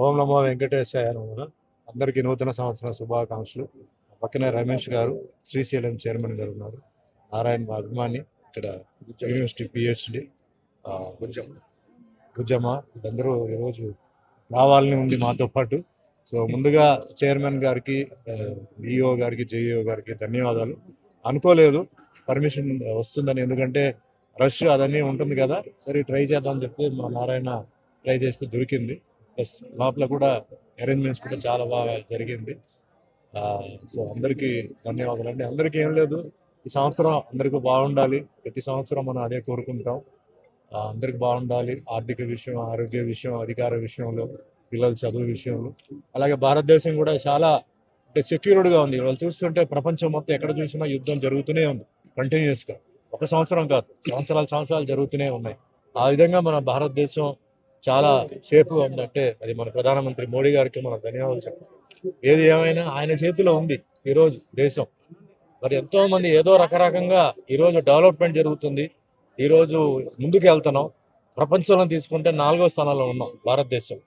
ఓం నమో వెంకటేశాయ నమః. అందరికీ నూతన సంవత్సర శుభాకాంక్షలు. పక్కనే రమేష్ గారు, శ్రీశైలం చైర్మన్ గారు ఉన్నారు. నారాయణ మా అభిమాని, ఇక్కడ యూనివర్సిటీ పిహెచ్డి గుజ్జమ్మ, వీళ్ళందరూ ఈరోజు రావాలని ఉంది మాతో పాటు. సో ముందుగా చైర్మన్ గారికి, ఈఓ గారికి, జేఈఓ గారికి ధన్యవాదాలు. అనుకోలేదు పర్మిషన్ వస్తుందని, ఎందుకంటే రష్ అదన్నీ ఉంటుంది కదా, సరే ట్రై చేద్దామని చెప్పి మా నారాయణ ట్రై చేస్తే దొరికింది. ప్లస్ లోపల కూడా అరేంజ్మెంట్స్ కూడా చాలా బాగా జరిగింది. సో అందరికీ ధన్యవాదాలు అండి. అందరికీ ఏం లేదు, ఈ సంవత్సరం అందరికీ బాగుండాలి. ప్రతి సంవత్సరం మనం అదే కోరుకుంటాం. అందరికి బాగుండాలి, ఆర్థిక విషయం, ఆరోగ్య విషయం, అధికార విషయంలో, పిల్లల చదువు విషయంలో. అలాగే భారతదేశం కూడా చాలా అంటే సెక్యూర్డ్గా ఉంది. వాళ్ళు చూస్తుంటే ప్రపంచం మొత్తం ఎక్కడ చూసినా యుద్ధం జరుగుతూనే ఉంది కంటిన్యూస్గా. ఒక సంవత్సరం కాదు, సంవత్సరాలు జరుగుతూనే ఉన్నాయి. ఆ విధంగా మన భారతదేశం చాలా సేఫ్గా ఉందంటే అది మన ప్రధానమంత్రి మోడీ గారికి మనం ధన్యవాదాలు చెప్పాలి. ఏది ఏమైనా ఆయన చేతిలో ఉంది ఈరోజు దేశం. మరి ఎంతో మంది ఏదో రకరకంగా ఈరోజు డెవలప్మెంట్ జరుగుతుంది, ఈరోజు ముందుకు వెళ్తున్నాం. ప్రపంచంలో తీసుకుంటే 4వ స్థానంలో ఉన్నాం భారతదేశం.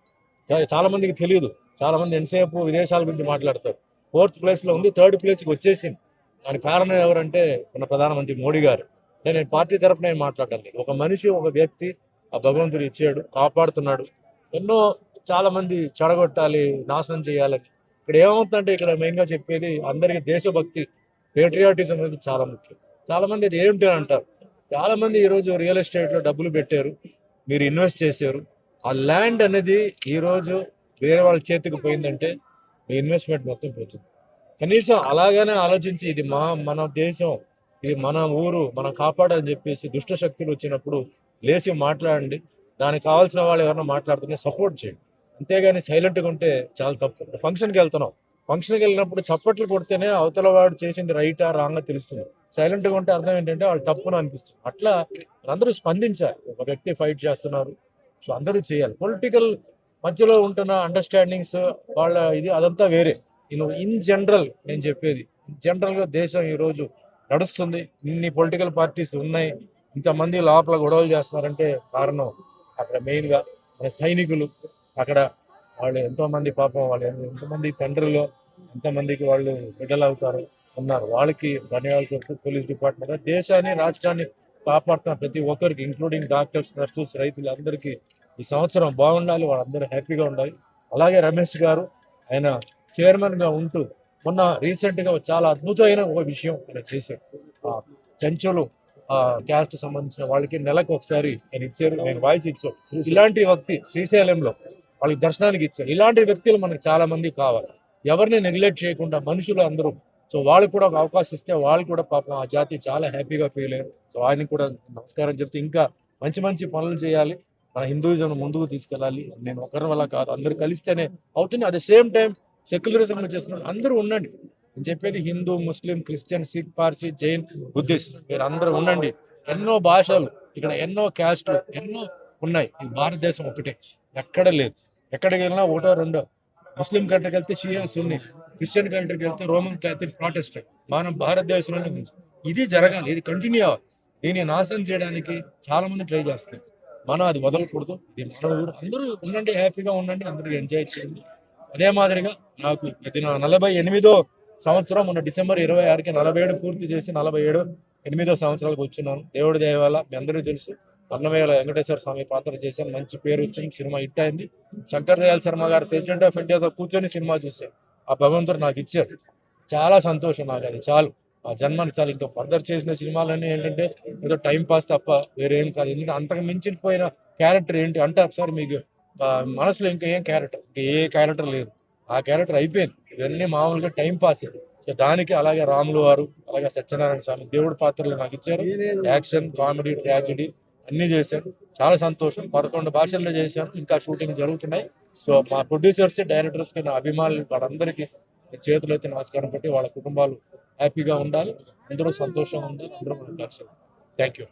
చాలా మందికి తెలియదు. చాలా మంది ఎంతసేపు విదేశాల గురించి మాట్లాడతారు. 4th ప్లేస్లో ఉంది, 3rd ప్లేస్కి వచ్చేసింది. దానికి కారణం ఎవరంటే మన ప్రధానమంత్రి మోడీ గారు. నేను పార్టీ తరఫున ఏం మాట్లాడాలి, ఒక మనిషి, ఒక వ్యక్తి ఆ భగవంతుడు ఇచ్చాడు, కాపాడుతున్నాడు. ఎన్నో చాలా మంది చెడగొట్టాలి, నాశనం చేయాలని. ఇక్కడ ఏమవుతుందంటే, ఇక్కడ మెయిన్గా చెప్పేది అందరికీ దేశభక్తి, పేట్రియాటిజం అనేది చాలా ముఖ్యం. చాలా మంది అది ఏమిటి అని అంటారు. చాలా మంది ఈరోజు రియల్ ఎస్టేట్లో డబ్బులు పెట్టారు, మీరు ఇన్వెస్ట్ చేశారు. ఆ ల్యాండ్ అనేది ఈరోజు వేరే వాళ్ళ చేతికి పోయిందంటే మీ ఇన్వెస్ట్మెంట్ మొత్తం పోతుంది. కనీసం అలాగనే ఆలోచించి ఇది మన దేశం, ఇది మన ఊరు, మనం కాపాడాలని చెప్పేసి దుష్ట శక్తులు వచ్చినప్పుడు లేచి మాట్లాడండి. దానికి కావాల్సిన వాళ్ళు ఎవరైనా మాట్లాడుతుంటే సపోర్ట్ చేయండి. అంతేగాని సైలెంట్గా ఉంటే చాలా తప్పు. ఫంక్షన్కి వెళ్తున్నాం, ఫంక్షన్కి వెళ్ళినప్పుడు చప్పట్లు కొడితేనే అవతల వాడు చేసింది రైటా రాంగా తెలుస్తుంది. సైలెంట్గా ఉంటే అర్థం ఏంటంటే వాళ్ళు తప్పును అనిపిస్తుంది. అట్లా అందరూ స్పందించాలి. ఒక వ్యక్తి ఫైట్ చేస్తున్నారు, సో అందరూ చేయాలి. పొలిటికల్ మధ్యలో ఉంటున్న అండర్స్టాండింగ్స్ వాళ్ళ ఇది అదంతా వేరే. ఇన్ జనరల్ నేను చెప్పేది, జనరల్గా దేశం ఈరోజు నడుస్తుంది. ఇన్ని పొలిటికల్ పార్టీస్ ఉన్నాయి, ఇంతమంది లోపల గొడవలు చేస్తున్నారంటే కారణం అక్కడ మెయిన్గా మన సైనికులు. అక్కడ వాళ్ళు ఎంతోమంది పాపం, వాళ్ళు ఎంతమంది తండ్రులు, ఎంతమందికి వాళ్ళు బిడ్డలు అవుతారు ఉన్నారు. వాళ్ళకి ధన్యవాదాలు చెప్తూ పోలీస్ డిపార్ట్మెంట్ దేశాన్ని, రాష్ట్రాన్ని కాపాడుతున్న ప్రతి ఒక్కరికి, ఇంక్లూడింగ్ డాక్టర్స్, నర్సెస్, రైతులు అందరికీ ఈ సంవత్సరం బాగుండాలి, వాళ్ళందరూ హ్యాపీగా ఉండాలి. అలాగే రమేష్ గారు ఆయన చైర్మన్గా ఉంటూ మొన్న రీసెంట్గా చాలా అద్భుతమైన ఒక విషయం ఆయన చేశారు. చెంచులు క్యాస్ట్ సంబంధించిన వాళ్ళకి నెలకు ఒకసారి నేను ఇచ్చారు, నేను వాయిస్ ఇచ్చాను. ఇలాంటి వ్యక్తి శ్రీశైలంలో వాళ్ళకి దర్శనానికి ఇచ్చారు. ఇలాంటి వ్యక్తులు మనకు చాలా మంది కావాలి, ఎవరిని నెగ్లెక్ట్ చేయకుండా మనుషులు అందరూ. సో వాళ్ళకి కూడా ఒక అవకాశం ఇస్తే వాళ్ళు కూడా పాపం ఆ జాతి చాలా హ్యాపీగా ఫీల్ అయ్యారు. సో ఆయనకి కూడా నమస్కారం చెప్తూ ఇంకా మంచి మంచి పనులు చేయాలి, మన హిందూయిజం ముందుకు తీసుకెళ్ళాలి. నేను ఒకరి వల్ల కాదు, అందరూ కలిస్తేనే అవుతుంది. At the same time secularism చేస్తున్నారు, అందరూ ఉండండి. నేను చెప్పేది హిందూ, ముస్లిం, క్రిస్టియన్, సిక్, పార్సీ, జైన్, బుద్ధిస్ట్, మీరు అందరూ ఉండండి. ఎన్నో భాషలు ఇక్కడ, ఎన్నో క్యాస్ట్లు ఎన్నో ఉన్నాయి. ఈ భారతదేశం ఒకటే, ఎక్కడ లేదు. ఎక్కడికి వెళ్ళినా ఒకటో రెండో. ముస్లిం కంట్రీకి వెళ్తే షియా, సున్నీ, క్రిస్టియన్ కంట్రీకి వెళ్తే రోమన్ క్యాథలిక్, ప్రాటెస్టెంట్. మనం భారతదేశంలోనే ఇది జరగాలి, ఇది కంటిన్యూ అవ్వాలి. దీన్ని నాశనం చేయడానికి చాలా మంది ట్రై చేస్తున్నారు. మనం అది వదలకూడదు. ఇది మన ఊరు, అందరూ ఉండండి, హ్యాపీగా ఉండండి, అందరూ ఎంజాయ్ చేయండి. అదే మాదిరిగా నాకు ఇది నా 48వ సంవత్సరం. మొన్న డిసెంబర్ 26కి 47 పూర్తి చేసి 48వ సంవత్సరాలకు వచ్చినాను. దేవుడి దయ వల్ల మీ అందరికీ తెలుసు, అన్నమయ్య వెంకటేశ్వర స్వామి పాత్ర చేశాను, మంచి పేరు వచ్చింది, సినిమా హిట్ అయింది. శంకర్ దయాళ్ శర్మ గారు ప్రెసిడెంట్ ఆఫ్ ఇండియాతో కూర్చొని సినిమా చూశారు. ఆ భగవంతుడు నాకు ఇచ్చారు, చాలా సంతోషం. నాకు అది చాలు, ఆ జన్మని చాలు. ఇంకా ఫర్దర్ చేసిన సినిమాలన్నీ ఏంటంటే ఏదో టైం పాస్ తప్ప వేరేం కాదు. ఎందుకంటే అంతకు మించిపోయిన క్యారెక్టర్ ఏంటి అంటే, ఒకసారి మీకు మనసులో ఇంకా ఏం క్యారెక్టర్, ఇంకా ఏ క్యారెక్టర్ లేదు, ఆ క్యారెక్టర్ అయిపోయింది. ఇవన్నీ మామూలుగా టైం పాస్. సో దానికి అలాగే రాములు వారు, అలాగే సత్యనారాయణ స్వామి దేవుడి పాత్రలు నాకు ఇచ్చారు. యాక్షన్, కామెడీ, ట్రాజెడీ అన్నీ చేశాను. చాలా సంతోషం. 11 భాషల్లో చేశాను, ఇంకా షూటింగ్ జరుగుతున్నాయి. సో మా ప్రొడ్యూసర్స్, డైరెక్టర్స్కి, నా అభిమానులు వాళ్ళందరికీ చేతులు అయితే నమస్కారం పెట్టి, వాళ్ళ కుటుంబాలు హ్యాపీగా ఉండాలి, అందరూ సంతోషంగా ఉండాలి, అందరూ మనకు కలిసి. Thank you.